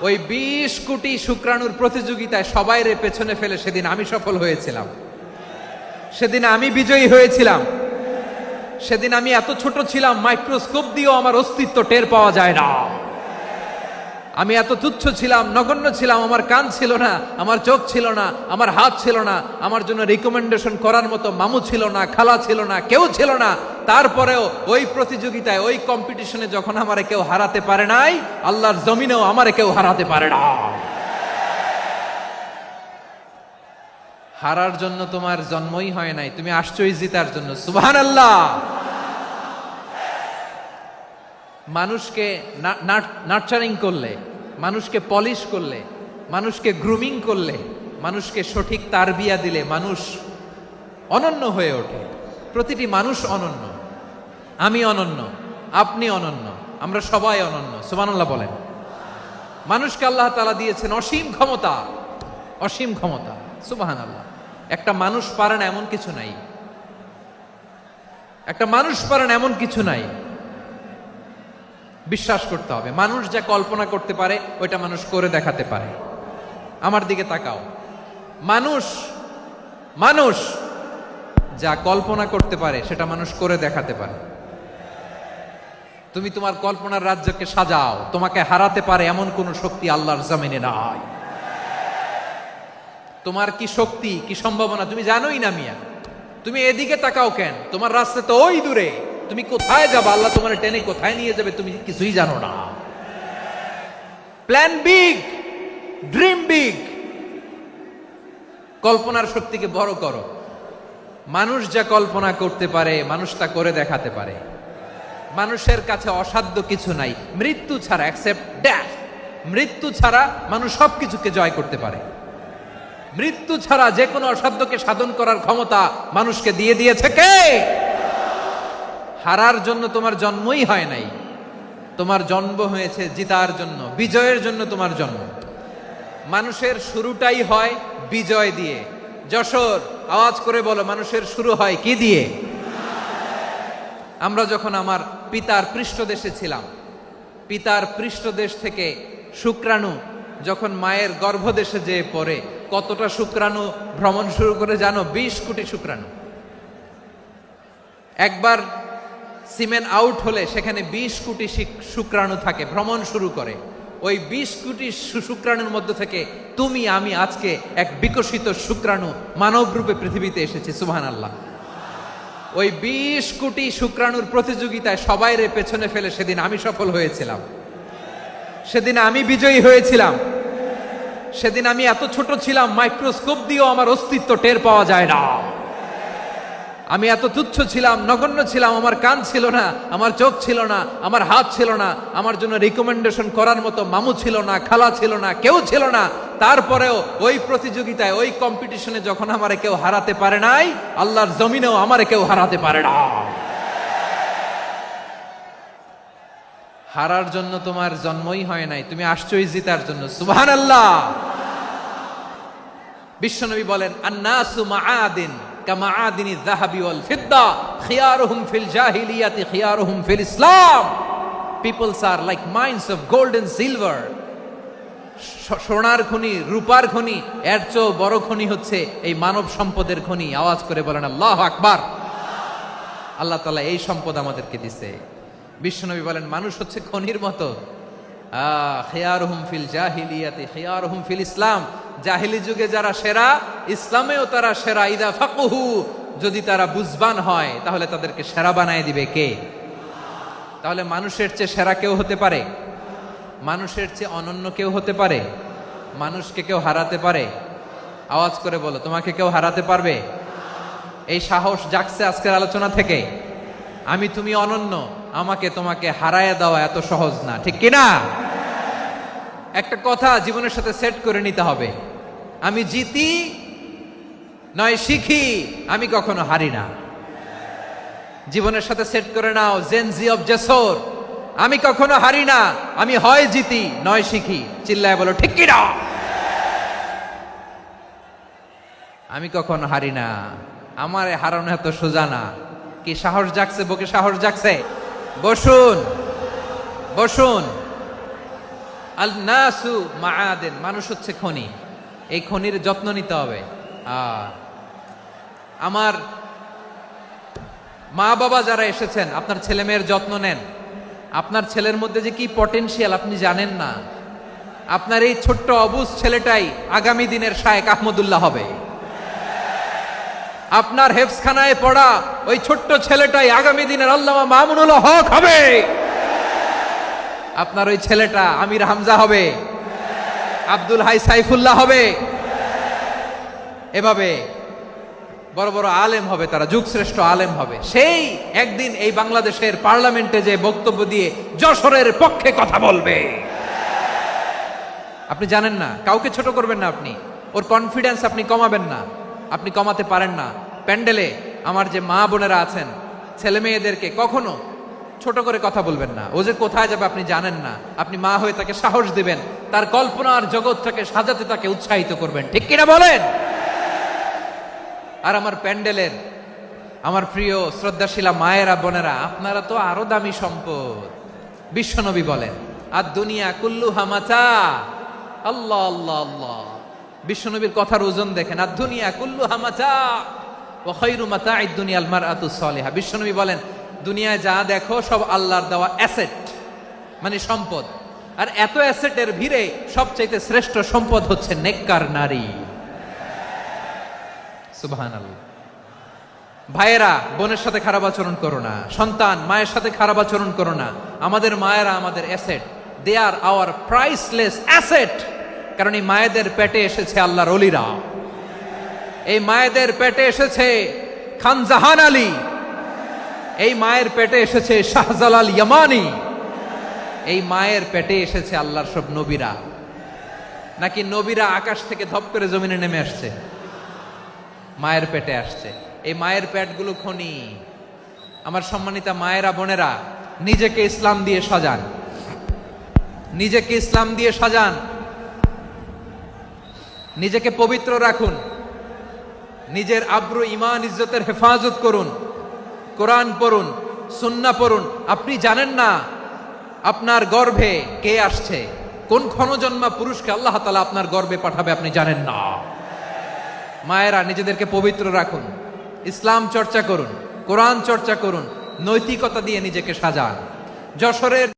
ওই 20 কোটি শুক্রাণুর প্রতিযোগিতায় সবাইরে পেছনে ফেলে সেদিন আমি সফল হয়েছিলাম, সেদিন আমি বিজয়ী হয়েছিলাম। সেদিন আমি এত ছোট ছিলাম, মাইক্রোস্কোপ দিয়েও আমার অস্তিত্ব টের পাওয়া যায় না। আমি এত তুচ্ছ ছিলাম, নগণ্য ছিলাম, আমার কান ছিল না, আমার চোখ ছিল না, আমার হাত ছিল না, আমার জন্য রিকমেন্ডেশন করার মতো মামু ছিল না, খালা ছিল না, কেউ ছিল না। তারপরেও ওই প্রতিযোগিতায়, ওই কম্পিটিশনে যখন আমারে কেউ হারাতে পারে নাই, আল্লাহর জমিনেও আমারে কেউ হারাতে পারে না। হারার জন্য তোমার জন্মই হয় নাই, তুমি আসছোই জিতার জন্য। সুবহানাল্লাহ। মানুষকে নার্চারিং করলে, মানুষকে পলিশ করলে, মানুষকে গ্রুমিং করলে, মানুষকে সঠিক তারবিয়া দিলে মানুষ অনন্য হয়ে ওঠে। প্রতিটি মানুষ অনন্য। আমি অনন্য, আপনি অনন্য, আমরা সবাই অনন্য। সুবহানাল্লাহ বলেন। মানুষকে আল্লাহ তাআলা দিয়েছেন অসীম ক্ষমতা, অসীম ক্ষমতা। সুবহানাল্লাহ। একটা মানুষ পারে না এমন কিছু নাই, একটা মানুষ পারে না এমন কিছু নাই। বিশ্বাস করতে হবে, মানুষ যা কল্পনা করতে পারে ওইটা মানুষ করে দেখাতে পারে। আমার দিকে তাকাও। মানুষ মানুষ যা কল্পনা করতে পারে সেটা মানুষ করে দেখাতে পারে। তুমি তোমার কল্পনার রাজ্যকে সাজাও, তোমাকে হারাতে পারে এমন কোন শক্তি আল্লাহর জমিনে নাই। তোমার কি শক্তি, কি সম্ভাবনা তুমি জানোই না মিয়া। তুমি এদিকে তাকাও কেন? তোমার রাস্তা তো ওই দূরে। তুমি কোথায় যাবে, আল্লাহ তোমার টেনে কোথায় নিয়ে যাবে তুমি কিছুই জানো না। Plan big, dream big. কল্পনার শক্তিকে বড় করো। মানুষ যা কল্পনা করতে পারে মানুষ তা করে দেখাতে পারে। মানুষের কাছে অসাধ্য কিছু নাই, মৃত্যু ছাড়া, এক্সেপ্ট ডেথ। মৃত্যু ছাড়া মানুষ সবকিছুকে জয় করতে পারে। মৃত্যু ছাড়া যে কোনো অসাধ্যকে সাধন করার ক্ষমতা মানুষকে দিয়ে দিয়েছে কে? হারার জন্য তোমার জন্মই হয় নাই, তোমার জন্ম হয়েছে জিতার জন্য, বিজয়ের জন্য তোমার জন্ম। মানুষের শুরুটাই হয় বিজয় দিয়ে। যশোর, আওয়াজ করে বলো, মানুষের শুরু হয় কি দিয়ে? আমরা যখন আমার পিতার পৃষ্ঠদেশে ছিলাম, পিতার পৃষ্ঠদেশ থেকে শুক্রাণু যখন মায়ের গর্ভদেশে যেয়ে পড়ে, কতটা শুক্রাণু ভ্রমণ শুরু করে জানো? 20 কোটি শুক্রাণু। একবার সিমেন আউট হলে সেখানে 20 কোটি শুক্রাণু থাকে, ভ্রমণ শুরু করে। ওই 20 কোটি শুক্রাণুর মধ্যে থেকে তুমি আমি আজকে এক বিকশিত শুক্রাণু মানব রূপে পৃথিবীতে এসেছি। সুবহানাল্লাহ। ওই 20 কোটি শুক্রাণুর প্রতিযোগিতায় সবাইরে পেছনে ফেলে সেদিন আমি সফল হয়েছিলাম, সেদিন আমি বিজয়ী হয়েছিলাম। সেদিন আমি এত ছোট ছিলাম, মাইক্রোস্কোপ দিয়েও আমার অস্তিত্ব টের পাওয়া যায় না। আমি এত তুচ্ছ ছিলাম, নগণ্য ছিলাম, আমার কান ছিল না, আমার চোখ ছিল না, আমার হাত ছিল না, আমার জন্য রিকমেন্ডেশন করার মতো মামু ছিল না, খালা ছিল না, কেউ ছিল না। তারপরেও ওই প্রতিযোগিতায়, ওই কম্পিটিশনে যখন আমারে কেউ হারাতে পারে নাই, আল্লাহর জমিনেও আমারে কেউ হারাতে পারে না। হারার জন্য তোমার জন্মই হয় নাই, তুমি আসছোই জিতার জন্য। সুবহানাল্লাহ। বিশ্বনবী বলেন, আন্নাসু মাআদিন কামাআদিনি যাহাবি ওয়াল ফিদ্দা খিয়ারুহুম ফিল জাহিলিয়াতি খিয়ারুহুম ফিল ইসলাম। Peoples are like mines of gold and silver. সোনার খনি, রূপার খনি, এর চেয়েও বড় খনি হচ্ছে এই মানব সম্পদের খনি। আওয়াজ করে বলেন আল্লাহু আকবার। আল্লাহ তাআলা এই সম্পদ আমাদেরকে দিয়েছে। বিশ্বনবী বলেন, মানুষ হচ্ছে খনির মতো। খিয়ারুহুম ফিল জাহিলিয়াতি খিয়ারুহুম ফিল ইসলাম। জাহিলি যুগে যারা সেরা, ইসলামেও তারা সেরা। ইদা ফাকুহু, যদি তারা বুঝবান হয় তাহলে তাদেরকে সেরা বানায় দিবে কে? তাহলে মানুষের চেয়ে সেরা কেউ হতে পারে? মানুষের চেয়ে অনন্য কেউ হতে পারে? মানুষকে কেউ হারাতে পারে? আওয়াজ করে বলো, তোমাকে কেউ হারাতে পারবে? এই সাহস জাগছে আজকের আলোচনা থেকে। আমি তুমি অনন্য, আমাকে তোমাকে হারায় দেওয়া এত সহজ না, ঠিক কিনা? একটা কথা জীবনের সাথে সেট করে নিতে হবে, আমি জিতি নয় শিখি, আমি কখনো হারি না। জীবনের সাথে সেট করে নাও, জেনজি অফ যশোর, আমি কখনো হারি না, আমি হয় জিতি নয় শিখি। চিল্লায় বলো ঠিক কিনা? আমি কখনো হারি না, আমার হারানো এত সোজা না। কি সাহস জাগছে? বুকে সাহস জাগছে? বসুন, বসুন। আল নাসু মাআদেন, মানুষ হচ্ছে খনি, এই খনির যত্ন নিতে হবে। আমার মা বাবা যারা এসেছেন, আপনার ছেলে মেয়ের যত্ন নেন। আপনার ছেলের মধ্যে যে কি পটেনশিয়াল আপনি জানেন না। আপনার এই ছোট্ট অবুজ ছেলেটাই আগামী দিনের শায়েখ আহমদুল্লাহ হবে। আপনার হেফজখানায় পড়া ওই ছোট্ট ছেলেটাই আগামী দিনের আল্লামা মামুনুল হক হবে। আপনার ওই ছেলেটা আমির হামজা হবে, আব্দুল হাই সাইফুল্লাহ হবে। এভাবে বড় বড় আলেম হবে, তারা যুগশ্রেষ্ঠ আলেম হবে। সেই একদিন এই বাংলাদেশের পার্লামেন্টে যে বক্তব্য দিয়ে যশোরের পক্ষে কথা বলবে। আপনি জানেন না, কাউকে ছোট করবেন না, আপনি ওর কনফিডেন্স আপনি কমাবেন না, আপনি কমাতে পারেন না। প্যান্ডেলে আমার যে মা বোনেরা আছেন, ছেলে মেয়েদেরকে কখনো ছোট করে কথা বলবেন না। ও যে কোথায় যাবে আপনি জানেন না, আপনি মা হয়ে তাকে সাহস দিবেন, তার কল্পনার জগৎটাকে সাজাতে তাকে উৎসাহিত করবেন, ঠিক কিনা বলেন? আর আমার প্যান্ডেলের আমার প্রিয় শ্রদ্ধাশীলা মায়েরা বোনেরা, আপনারা তো আরো দামি সম্পদ। বিশ্বনবী বলেন, আর দুনিয়া কুল্লুহা মাতা। আল্লাহ আল্লাহ আল্লাহ, বিশ্বনবীর কথার ওজন দেখেন। আর দুনিয়া কুল্লুহা মাতা ওয়া খায়রু মাতা'আদ দুনিয়াল মারআতুস সালিহা। বিশ্বনবী বলেন, দুনিয়ায় যা দেখো সব আল্লাহর দেওয়া অ্যাসেট, মানে সম্পদ। আর এত অ্যাসেটের ভিড়ে সবচাইতে শ্রেষ্ঠ সম্পদ হচ্ছে নেককার নারী। সুবহানাল্লাহ। ভাইয়েরা বোনের সাথে খারাপ আচরণ করো না, সন্তান মায়ের সাথে খারাপ আচরণ করো না। আমাদের মায়েরা আমাদের asset, they are our priceless asset. কারণ এই মায়েদের পেটে এসেছে আল্লাহর ওলিরা, এই মায়েদের পেটে এসেছে খান জাহান আলী, এই মায়ের পেটে এসেছে শাহজালাল ইয়ামানি, এই মায়ের পেটে এসেছে আল্লাহর সব নবীরা। নাকি নবীরা আকাশ থেকে ধপ করে জমিনে নেমে আসছে? মায়ের পেটে আসছে। এই মায়ের পেটগুলো খনি। আমার সম্মানিতা মায়েরা বোনেরা, নিজেকে ইসলাম দিয়ে সাজান, নিজেকে ইসলাম দিয়ে সাজান, নিজেকে পবিত্র রাখুন, নিজের আব্রু ইমান ইজ্জতের হেফাজত করুন, কোরআন পড়ুন, সুন্নাহ পড়ুন। আপনি জানেন না আপনার গর্ভে কে আসছে, কোন ক্ষণজন্মা পুরুষকে আল্লাহ তাআলা আপনার গর্ভে পাঠাবে আপনি জানেন না। মায়েরা নিজেদেরকে পবিত্র রাখুন, ইসলাম চর্চা করুন, কোরআন চর্চা করুন, নৈতিকতা দিয়ে নিজেকে সাজান। যশোরের